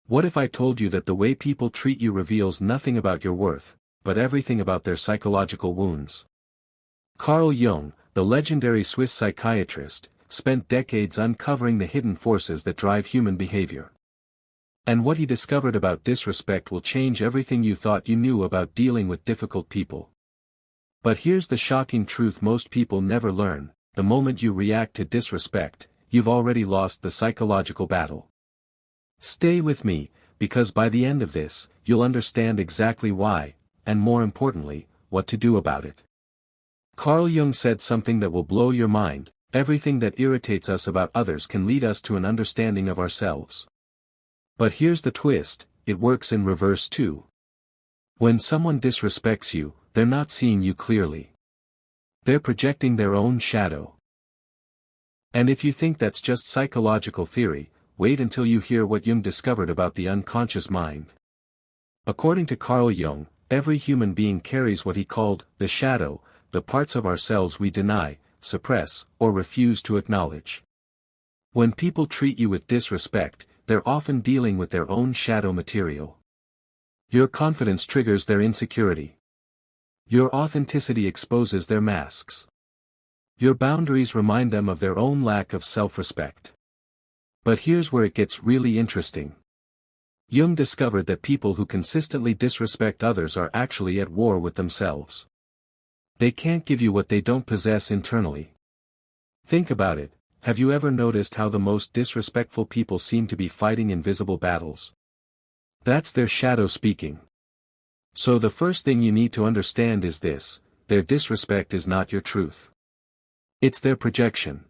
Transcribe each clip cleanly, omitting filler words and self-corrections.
What if I told you that the way people treat you reveals nothing about your worth, but everything about their psychological wounds? Carl Jung, the legendary Swiss psychiatrist, spent decades uncovering the hidden forces that drive human behavior. And what he discovered about disrespect will change everything you thought you knew about dealing with difficult people. But here's the shocking truth most people never learn: the moment you react to disrespect, you've already lost the psychological battle. Stay with me, because by the end of this, you'll understand exactly why, and more importantly, what to do about it. Carl Jung said something that will blow your mind: everything that irritates us about others can lead us to an understanding of ourselves. But here's the twist: it works in reverse too. When someone disrespects you, they're not seeing you clearly. They're projecting their own shadow. And if you think that's just psychological theory, wait until you hear what Jung discovered about the unconscious mind. According to Carl Jung, every human being carries what he called the shadow, the parts of ourselves we deny, suppress, or refuse to acknowledge. When people treat you with disrespect, they're often dealing with their own shadow material. Your confidence triggers their insecurity. Your authenticity exposes their masks. Your boundaries remind them of their own lack of self-respect. But here's where it gets really interesting. Jung discovered that people who consistently disrespect others are actually at war with themselves. They can't give you what they don't possess internally. Think about it: have you ever noticed how the most disrespectful people seem to be fighting invisible battles? That's their shadow speaking. So the first thing you need to understand is this: their disrespect is not your truth. It's their projection.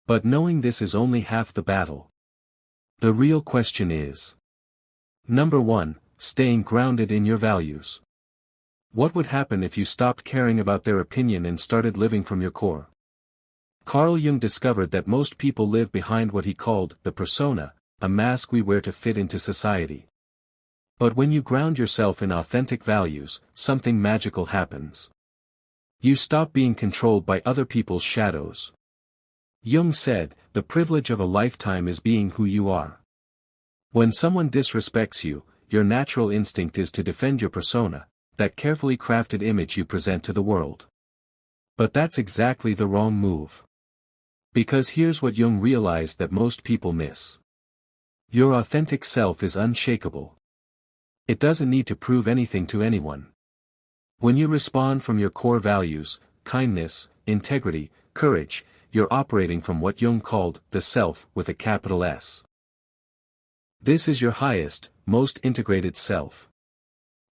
But knowing this is only half the battle. The real question is: Number 1, staying grounded in your values. What would happen if you stopped caring about their opinion and started living from your core? Carl Jung discovered that most people live behind what he called the persona, a mask we wear to fit into society. But when you ground yourself in authentic values, something magical happens. You stop being controlled by other people's shadows. Jung said, the privilege of a lifetime is being who you are. When someone disrespects you, your natural instinct is to defend your persona, that carefully crafted image you present to the world. But that's exactly the wrong move. Because here's what Jung realized that most people miss. Your authentic self is unshakable. It doesn't need to prove anything to anyone. When you respond from your core values, kindness, integrity, courage, you're operating from what Jung called the self with a capital S. This is your highest, most integrated self.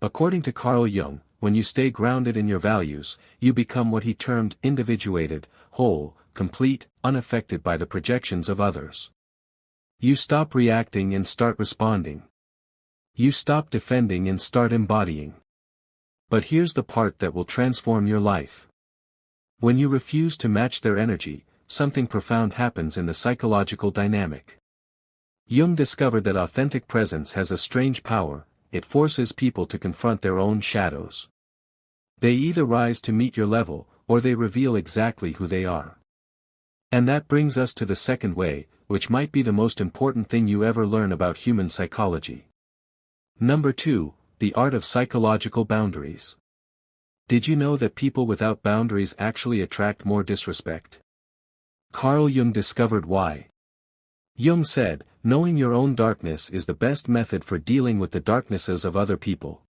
According to Carl Jung, when you stay grounded in your values, you become what he termed individuated, whole, complete, unaffected by the projections of others. You stop reacting and start responding. You stop defending and start embodying. But here's the part that will transform your life. When you refuse to match their energy, something profound happens in the psychological dynamic. Jung discovered that authentic presence has a strange power: it forces people to confront their own shadows. They either rise to meet your level, or they reveal exactly who they are. And that brings us to the second way, which might be the most important thing you ever learn about human psychology. Number 2, the art of psychological boundaries. Did you know that people without boundaries actually attract more disrespect? Carl Jung discovered why. Jung said, knowing your own darkness is the best method for dealing with the darknesses of other people.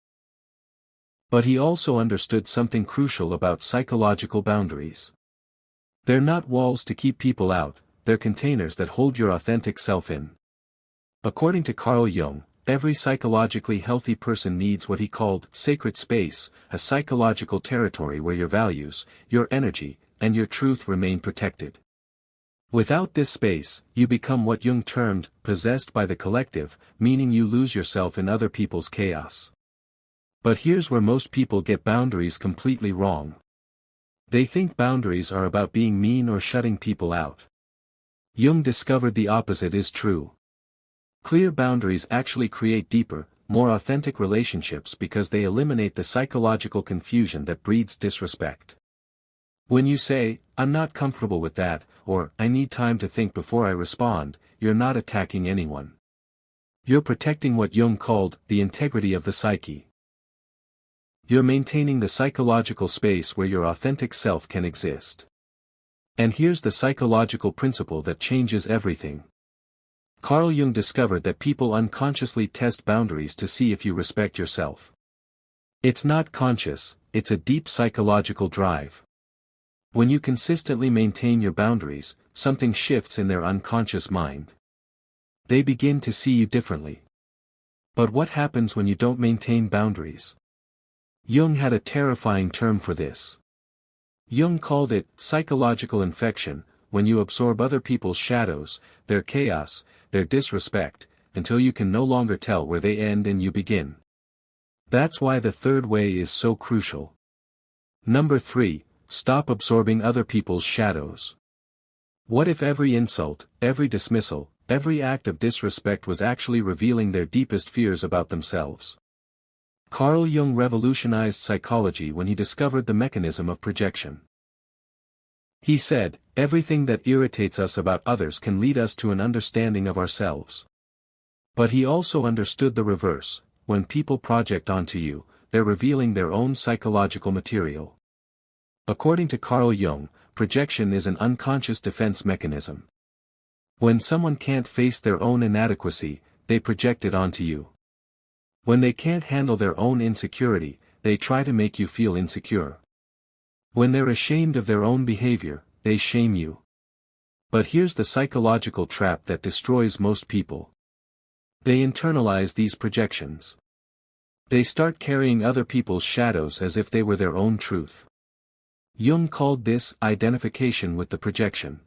But he also understood something crucial about psychological boundaries. They're not walls to keep people out, they're containers that hold your authentic self in. According to Carl Jung, every psychologically healthy person needs what he called sacred space, a psychological territory where your values, your energy, and your truth remain protected. Without this space, you become what Jung termed possessed by the collective, meaning you lose yourself in other people's chaos. But here's where most people get boundaries completely wrong. They think boundaries are about being mean or shutting people out. Jung discovered the opposite is true. Clear boundaries actually create deeper, more authentic relationships because they eliminate the psychological confusion that breeds disrespect. When you say, "I'm not comfortable with that," or "I need time to think before I respond," you're not attacking anyone. You're protecting what Jung called the integrity of the psyche. You're maintaining the psychological space where your authentic self can exist. And here's the psychological principle that changes everything. Carl Jung discovered that people unconsciously test boundaries to see if you respect yourself. It's not conscious, it's a deep psychological drive. When you consistently maintain your boundaries, something shifts in their unconscious mind. They begin to see you differently. But what happens when you don't maintain boundaries? Jung had a terrifying term for this. Jung called it psychological infection, when you absorb other people's shadows, their chaos, their disrespect, until you can no longer tell where they end and you begin. That's why the third way is so crucial. Number 3, stop absorbing other people's shadows. What if every insult, every dismissal, every act of disrespect was actually revealing their deepest fears about themselves? Carl Jung revolutionized psychology when he discovered the mechanism of projection. He said, everything that irritates us about others can lead us to an understanding of ourselves. But he also understood the reverse: when people project onto you, they're revealing their own psychological material. According to Carl Jung, projection is an unconscious defense mechanism. When someone can't face their own inadequacy, they project it onto you. When they can't handle their own insecurity, they try to make you feel insecure. When they're ashamed of their own behavior, they shame you. But here's the psychological trap that destroys most people. They internalize these projections. They start carrying other people's shadows as if they were their own truth. Jung called this identification with the projection.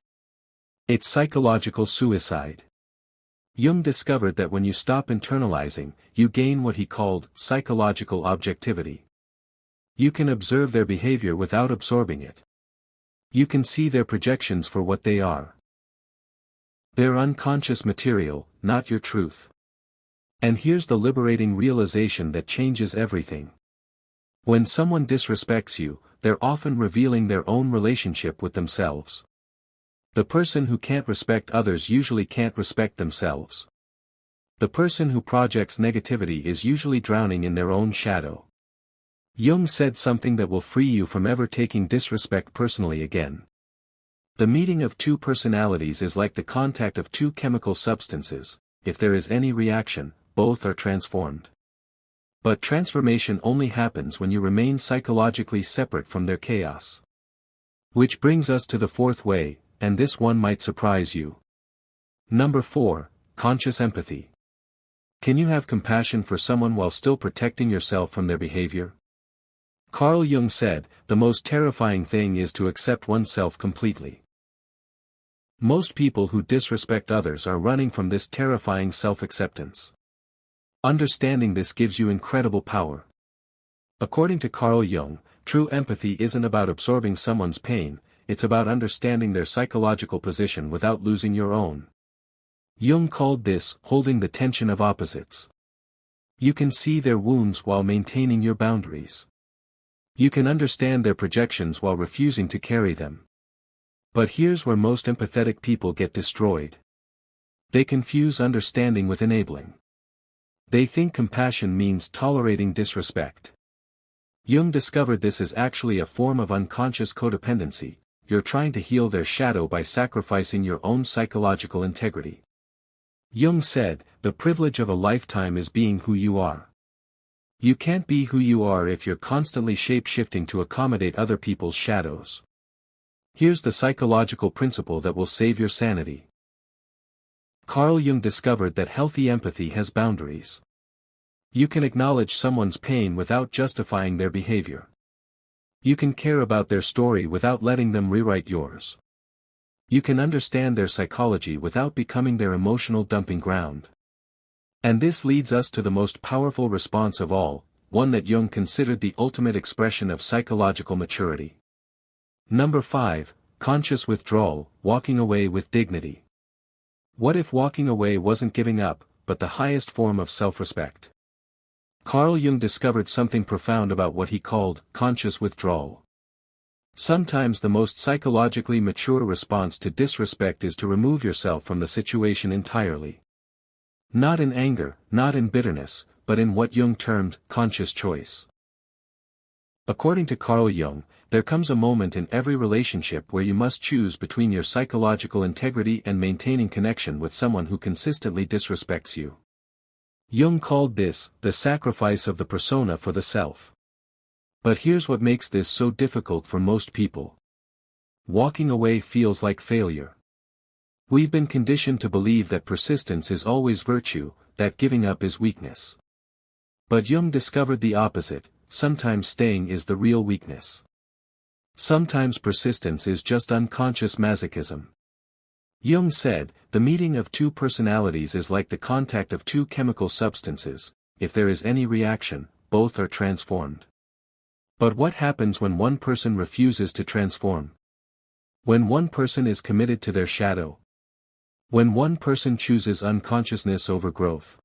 It's psychological suicide. Jung discovered that when you stop internalizing, you gain what he called psychological objectivity. You can observe their behavior without absorbing it. You can see their projections for what they are. They're unconscious material, not your truth. And here's the liberating realization that changes everything. When someone disrespects you, they're often revealing their own relationship with themselves. The person who can't respect others usually can't respect themselves. The person who projects negativity is usually drowning in their own shadow. Jung said something that will free you from ever taking disrespect personally again. The meeting of two personalities is like the contact of two chemical substances. If there is any reaction, both are transformed. But transformation only happens when you remain psychologically separate from their chaos. Which brings us to the fourth way, and this one might surprise you. Number 4, conscious empathy. Can you have compassion for someone while still protecting yourself from their behavior? Carl Jung said, the most terrifying thing is to accept oneself completely. Most people who disrespect others are running from this terrifying self-acceptance. Understanding this gives you incredible power. According to Carl Jung, true empathy isn't about absorbing someone's pain, it's about understanding their psychological position without losing your own. Jung called this holding the tension of opposites. You can see their wounds while maintaining your boundaries. You can understand their projections while refusing to carry them. But here's where most empathetic people get destroyed. They confuse understanding with enabling. They think compassion means tolerating disrespect. Jung discovered this is actually a form of unconscious codependency. You're trying to heal their shadow by sacrificing your own psychological integrity. Jung said, the privilege of a lifetime is being who you are. You can't be who you are if you're constantly shape-shifting to accommodate other people's shadows. Here's the psychological principle that will save your sanity. Carl Jung discovered that healthy empathy has boundaries. You can acknowledge someone's pain without justifying their behavior. You can care about their story without letting them rewrite yours. You can understand their psychology without becoming their emotional dumping ground. And this leads us to the most powerful response of all, one that Jung considered the ultimate expression of psychological maturity. Number 5, conscious withdrawal, walking away with dignity. What if walking away wasn't giving up, but the highest form of self-respect? Carl Jung discovered something profound about what he called conscious withdrawal. Sometimes the most psychologically mature response to disrespect is to remove yourself from the situation entirely. Not in anger, not in bitterness, but in what Jung termed conscious choice. According to Carl Jung, there comes a moment in every relationship where you must choose between your psychological integrity and maintaining connection with someone who consistently disrespects you. Jung called this the sacrifice of the persona for the self. But here's what makes this so difficult for most people. Walking away feels like failure. We've been conditioned to believe that persistence is always virtue, that giving up is weakness. But Jung discovered the opposite. Sometimes staying is the real weakness. Sometimes persistence is just unconscious masochism. Jung said, the meeting of two personalities is like the contact of two chemical substances. If there is any reaction, both are transformed. But what happens when one person refuses to transform? When one person is committed to their shadow? When one person chooses unconsciousness over growth?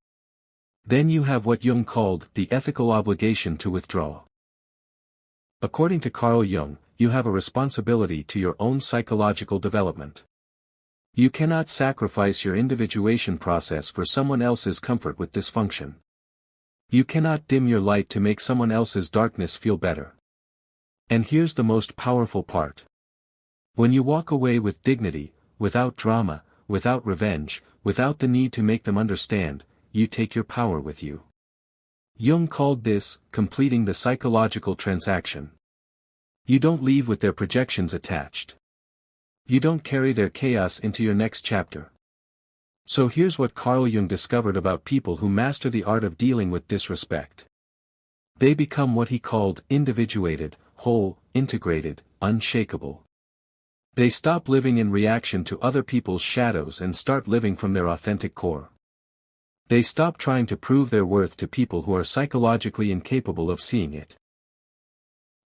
Then you have what Jung called the ethical obligation to withdraw. According to Carl Jung, you have a responsibility to your own psychological development. You cannot sacrifice your individuation process for someone else's comfort with dysfunction. You cannot dim your light to make someone else's darkness feel better. And here's the most powerful part. When you walk away with dignity, without drama, without revenge, without the need to make them understand, you take your power with you. Jung called this completing the psychological transaction. You don't leave with their projections attached. You don't carry their chaos into your next chapter. So here's what Carl Jung discovered about people who master the art of dealing with disrespect. They become what he called individuated, whole, integrated, unshakable. They stop living in reaction to other people's shadows and start living from their authentic core. They stop trying to prove their worth to people who are psychologically incapable of seeing it.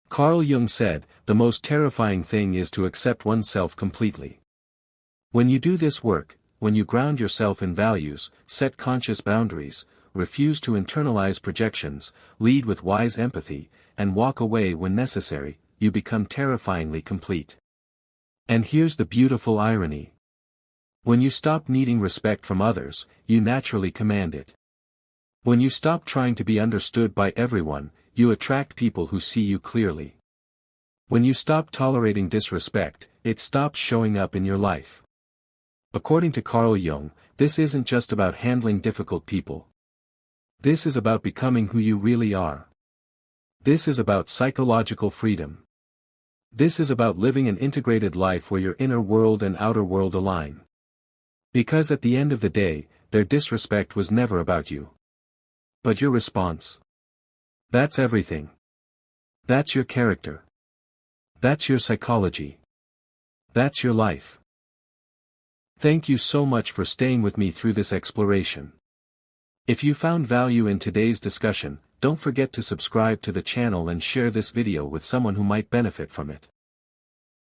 Carl Jung said, the most terrifying thing is to accept oneself completely. When you do this work, when you ground yourself in values, set conscious boundaries, refuse to internalize projections, lead with wise empathy, and walk away when necessary, you become terrifyingly complete. And here's the beautiful irony. When you stop needing respect from others, you naturally command it. When you stop trying to be understood by everyone, you attract people who see you clearly. When you stop tolerating disrespect, it stops showing up in your life. According to Carl Jung, this isn't just about handling difficult people. This is about becoming who you really are. This is about psychological freedom. This is about living an integrated life where your inner world and outer world align. Because at the end of the day, their disrespect was never about you. But your response. That's everything. That's your character. That's your psychology. That's your life. Thank you so much for staying with me through this exploration. If you found value in today's discussion, don't forget to subscribe to the channel and share this video with someone who might benefit from it.